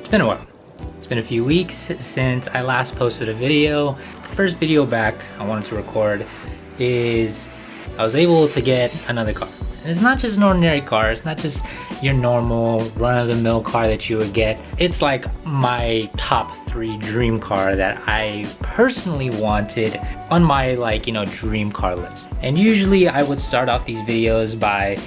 It's been a while. It's been a few weeks since I last posted a video. The first video back I wanted to record is I was able to get another car. And it's not just an ordinary car, it's not just your normal run-of-the-mill car that you would get. It's like my top 3 dream car that I personally wanted on my dream car list. And usually I would start off these videos by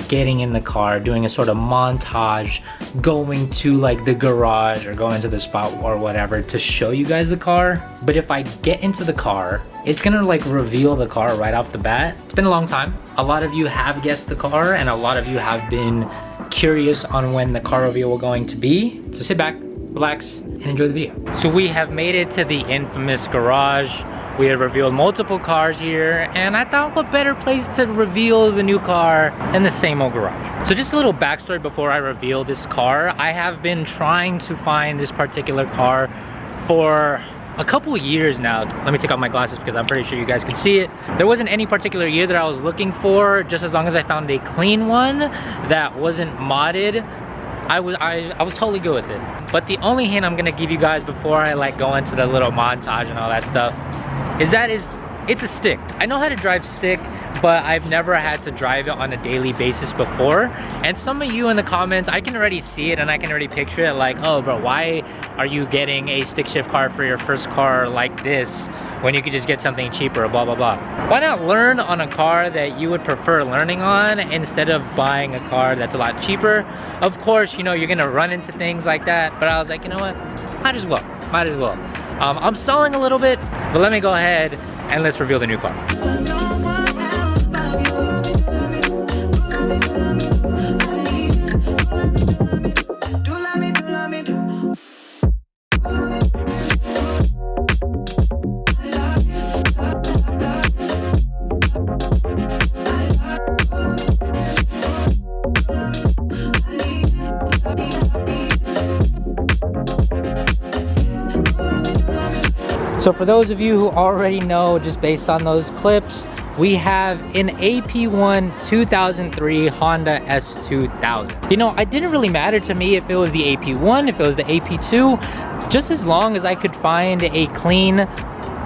getting in the car, doing a sort of montage, going to the garage or going to the spot or whatever to show you guys the car. But if I get into the car, it's gonna reveal the car right off the bat. It's been a long time. A lot of you have guessed the car and a lot of you have been curious on when the car reveal will going to be. So sit back, relax, and enjoy the video. So we have made it to the infamous garage. We have revealed multiple cars here, and I thought what better place to reveal the new car than the same old garage. So just a little backstory before I reveal this car. I have been trying to find this particular car for a couple years now. Let me take off my glasses because I'm pretty sure you guys can see it. There wasn't any particular year that I was looking for, just as long as I found a clean one that wasn't modded. I was totally good with it. But the only hint I'm gonna give you guys before I go into the little montage and all that stuff is that it's a stick. I know how to drive stick, but I've never had to drive it on a daily basis before. And some of you in the comments, I can already see it and I can already picture it oh bro, why are you getting a stick shift car for your first car like this when you could just get something cheaper, blah, blah, blah. Why not learn on a car that you would prefer learning on instead of buying a car that's a lot cheaper? Of course, you're gonna run into things like that, but I was like, you know what? Might as well. I'm stalling a little bit, but let me go ahead and let's reveal the new car. So for those of you who already know, just based on those clips, we have an AP1 2003 Honda S2000. It didn't really matter to me if it was the AP1, if it was the AP2, just as long as I could find a clean,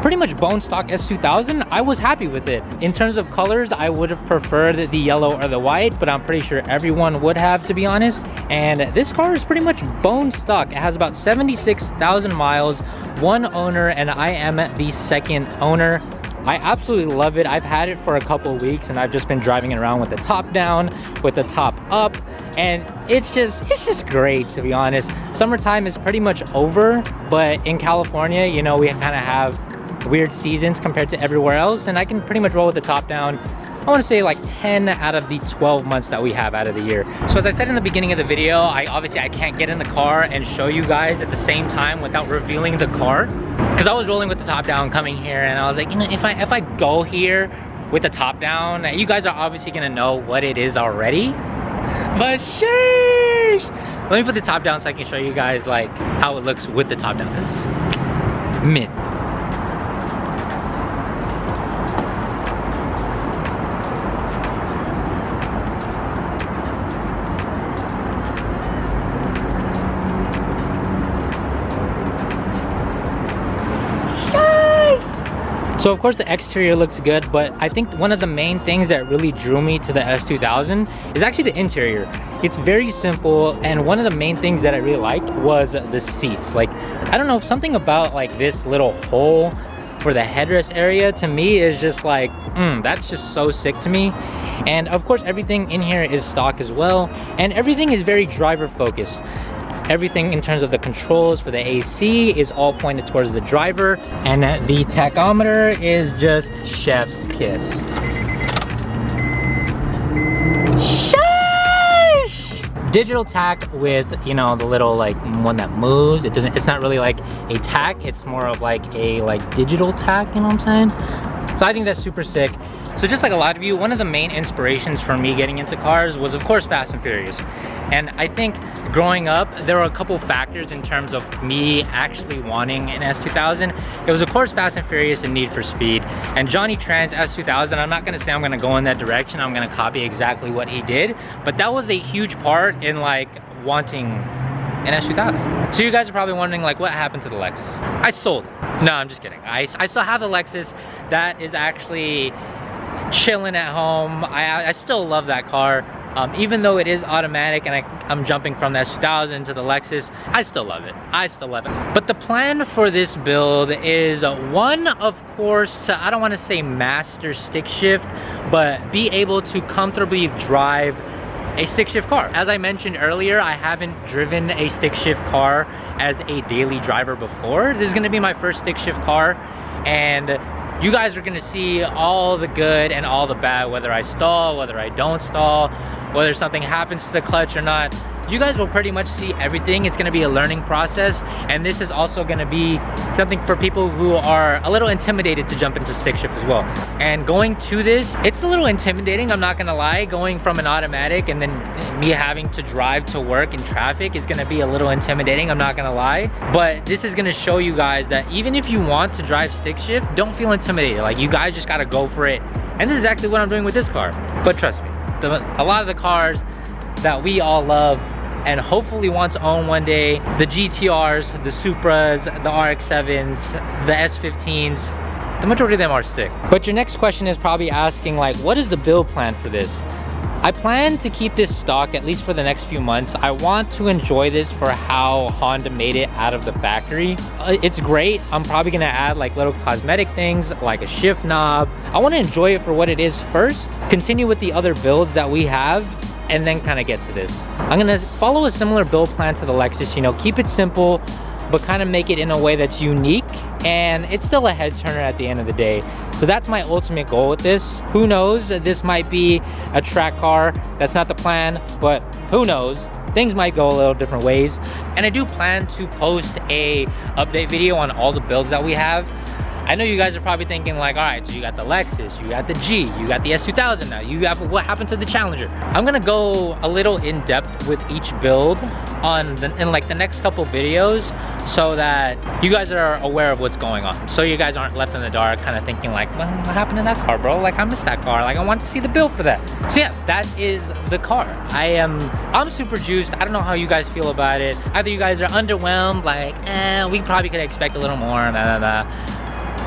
pretty much bone stock S2000, I was happy with it. In terms of colors, I would have preferred the yellow or the white, but I'm pretty sure everyone would have, to be honest. And this car is pretty much bone stock. It has about 76,000 miles, one owner, and I am the second owner. I absolutely love it. I've had it for a couple of weeks and I've just been driving it around with the top down, with the top up, and it's just great, to be honest. Summertime is pretty much over, but in California, we kind of have weird seasons compared to everywhere else, and I can pretty much roll with the top down. I want to say 10 out of the 12 months that we have out of the year. So as I said in the beginning of the video, I can't get in the car and show you guys at the same time without revealing the car. Because I was rolling with the top down coming here, and I was like, if I go here with the top down, you guys are obviously gonna know what it is already. But sheesh! Let me put the top down so I can show you guys how it looks with the top down. This is mint. So of course the exterior looks good, but I think one of the main things that really drew me to the S2000 is actually the interior. It's very simple, and one of the main things that I really liked was the seats. I don't know, something about this little hole for the headrest area to me is just that's just so sick to me. And of course everything in here is stock as well, and everything is very driver focused. Everything in terms of the controls for the AC is all pointed towards the driver, and the tachometer is just chef's kiss. Sheesh! Digital tach with the little one that moves. It's not really a tach, it's more of a digital tach, you know what I'm saying? So I think that's super sick. So just like a lot of you, one of the main inspirations for me getting into cars was of course Fast and Furious. And I think growing up, there were a couple factors in terms of me actually wanting an S2000. It was of course Fast and Furious and Need for Speed. And Johnny Tran's S2000, I'm not gonna say I'm gonna go in that direction, I'm gonna copy exactly what he did, but that was a huge part in wanting an S2000. So you guys are probably wondering like what happened to the Lexus? I sold it. No, I'm just kidding. I still have the Lexus. That is actually chilling at home. I still love that car. Even though it is automatic and I'm jumping from the S2000 to the Lexus, I still love it. I still love it. But the plan for this build is one, of course, to, I don't want to say master stick shift, but be able to comfortably drive a stick shift car. As I mentioned earlier, I haven't driven a stick shift car as a daily driver before. This is going to be my first stick shift car, and you guys are going to see all the good and all the bad, whether I stall, whether I don't stall, whether something happens to the clutch or not. You guys will pretty much see everything. It's gonna be a learning process, and this is also gonna be something for people who are a little intimidated to jump into stick shift as well. And going to this, it's a little intimidating, I'm not gonna lie. Going from an automatic and then me having to drive to work in traffic is gonna be a little intimidating, I'm not gonna lie. But this is gonna show you guys that even if you want to drive stick shift, don't feel intimidated. Like, you guys just gotta go for it. And this is exactly what I'm doing with this car. But trust me, a lot of the cars that we all love and hopefully want to own one day, the GTRs, the Supras, the RX-7s, the S15s, the majority of them are stick. But your next question is probably asking, like, what is the build plan for this? I plan to keep this stock at least for the next few months. I want to enjoy this for how Honda made it out of the factory. It's great. I'm probably gonna add like little cosmetic things like a shift knob. I want to enjoy it for what it is first, continue with the other builds that we have, and then kind of get to this. I'm gonna follow a similar build plan to the Lexus, you know, keep it simple, but kind of make it in a way that's unique, and it's still a head turner at the end of the day. So that's my ultimate goal with this. Who knows, this might be a track car. That's not the plan, but who knows? Things might go a little different ways. And I do plan to post a update video on all the builds that we have. I know you guys are probably thinking like, all right, so you got the Lexus, you got the G, you got the S2000 now, you have what happened to the Challenger. I'm gonna go a little in depth with each build in like the next couple videos, so that you guys are aware of what's going on. So you guys aren't left in the dark kind of thinking like, well, what happened to that car, bro? Like, I missed that car. Like, I want to see the build for that. So yeah, that is the car. I'm super juiced. I don't know how you guys feel about it. Either you guys are underwhelmed, like, we probably could expect a little more,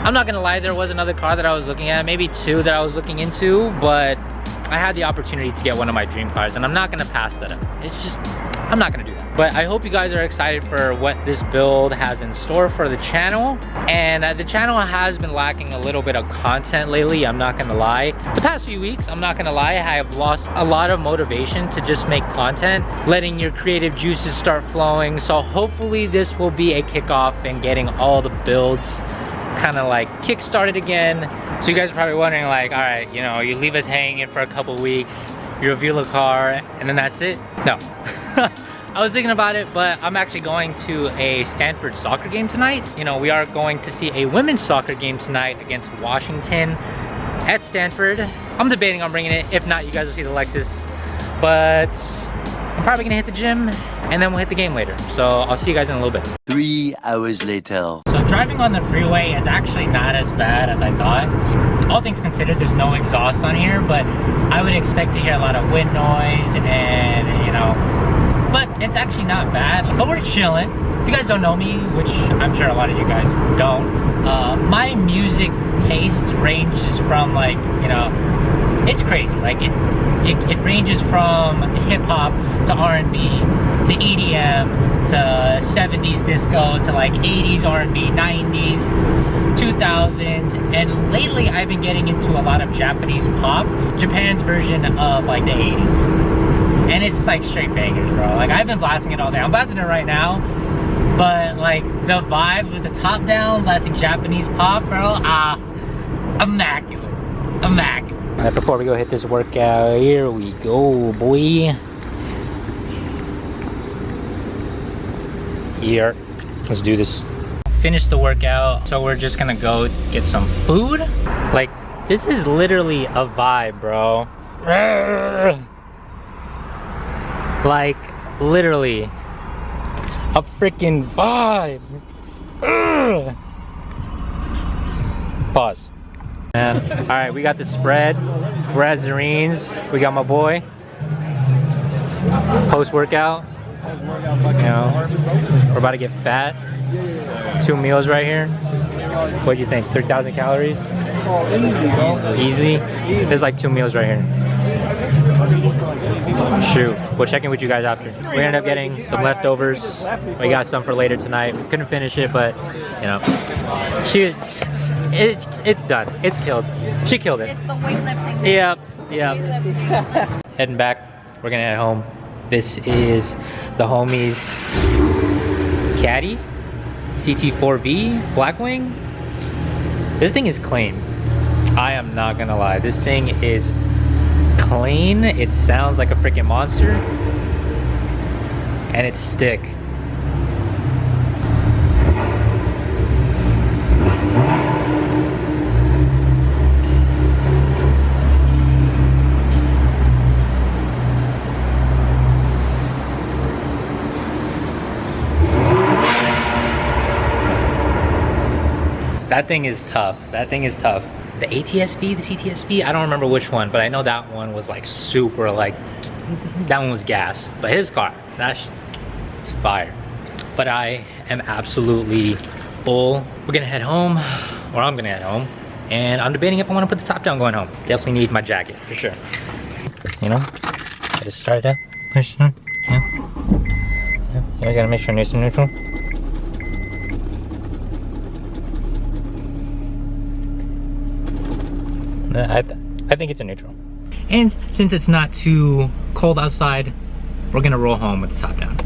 I'm not gonna lie, there was another car that I was looking at, maybe two that I was looking into, but I had the opportunity to get one of my dream cars, and I'm not gonna pass that up. It's just, I'm not gonna do that. But I hope you guys are excited for what this build has in store for the channel. And the channel has been lacking a little bit of content lately, I'm not gonna lie. The past few weeks, I'm not gonna lie, I have lost a lot of motivation to just make content, letting your creative juices start flowing. So hopefully this will be a kickoff in getting all the builds kind of like kick-started again. So you guys are probably wondering like, all right, you know, you leave us hanging for a couple weeks, you reveal a car, and then that's it? No. I was thinking about it, but I'm actually going to a Stanford soccer game tonight. You know, we are going to see a women's soccer game tonight against Washington at Stanford. I'm debating on bringing it. If not, you guys will see the Lexus. But I'm probably gonna hit the gym, and then we'll hit the game later. So I'll see you guys in a little bit. 3 hours later. So driving on the freeway is actually not as bad as I thought. All things considered, there's no exhaust on here, but I would expect to hear a lot of wind noise and, you know, but it's actually not bad. But we're chilling. If you guys don't know me, which I'm sure a lot of you guys don't, my music taste ranges from like, you know, it's crazy. Like it ranges from hip hop to R&B to EDM to 70s disco to like 80s R&B, 90s, 2000s, and lately I've been getting into a lot of Japanese pop, Japan's version of like the 80s, and it's like straight bangers, bro. Like, I've been blasting it all day. I'm blasting it right now, but like the vibes with the top down, blasting Japanese pop, bro, immaculate, immaculate. All right, before we go hit this workout, here we go, boy. Here, let's do this. Finish the workout, so we're just gonna go get some food. Like, this is literally a vibe, bro. Like, literally a freaking vibe. Pause. Man. All right, we got the spread. We're at Zarene's. We got my boy. Post-workout. You know, we're about to get fat. 2 meals right here. What do you think? 3,000 calories? Easy? There's like 2 meals right here. Shoot, we'll check in with you guys after. We ended up getting some leftovers. We got some for later tonight. We couldn't finish it, but you know, it's done. It's killed. She killed it. It's the weightlifting. Yep, yep. Heading back. We're gonna head home. This is the homies Caddy CT4V Blackwing. This thing is clean. I am not gonna lie. This thing is clean. It sounds like a freaking monster, and it's stick. That thing is tough. That thing is tough. The ATSV, the CTSV, I don't remember which one, but I know that one was like super, like, that one was gas. But his car, that's fire. But I am absolutely full. We're gonna head home, or I'm gonna head home, and I'm debating if I wanna put the top down going home. Definitely need my jacket, for sure. You know, I just started up, push it, yeah. You always gotta make sure nice and neutral. I think it's a neutral. And since it's not too cold outside, we're gonna roll home with the top down.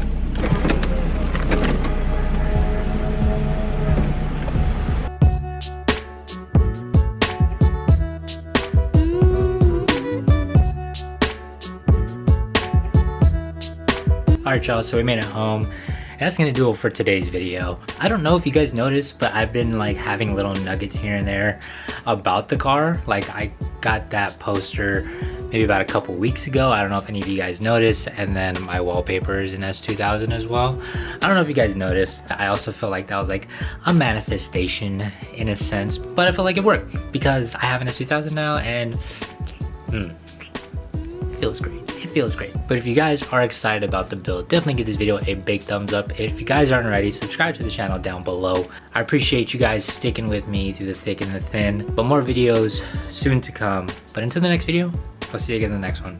Alright y'all, so we made it home. And that's gonna do it for today's video. I don't know if you guys noticed, but I've been like having little nuggets here and there about the car. Like I got that poster maybe about a couple weeks ago. I don't know if any of you guys noticed. And then my wallpaper is in S2000 as well. I don't know if you guys noticed. I also feel like that was like a manifestation in a sense, but I feel like it worked because I have an S2000 now, and it feels great. It feels great. But if you guys are excited about the build, definitely give this video a big thumbs up. If you guys aren't already, subscribe to the channel down below. I appreciate you guys sticking with me through the thick and the thin, but more videos soon to come. But until the next video, I'll see you again in the next one.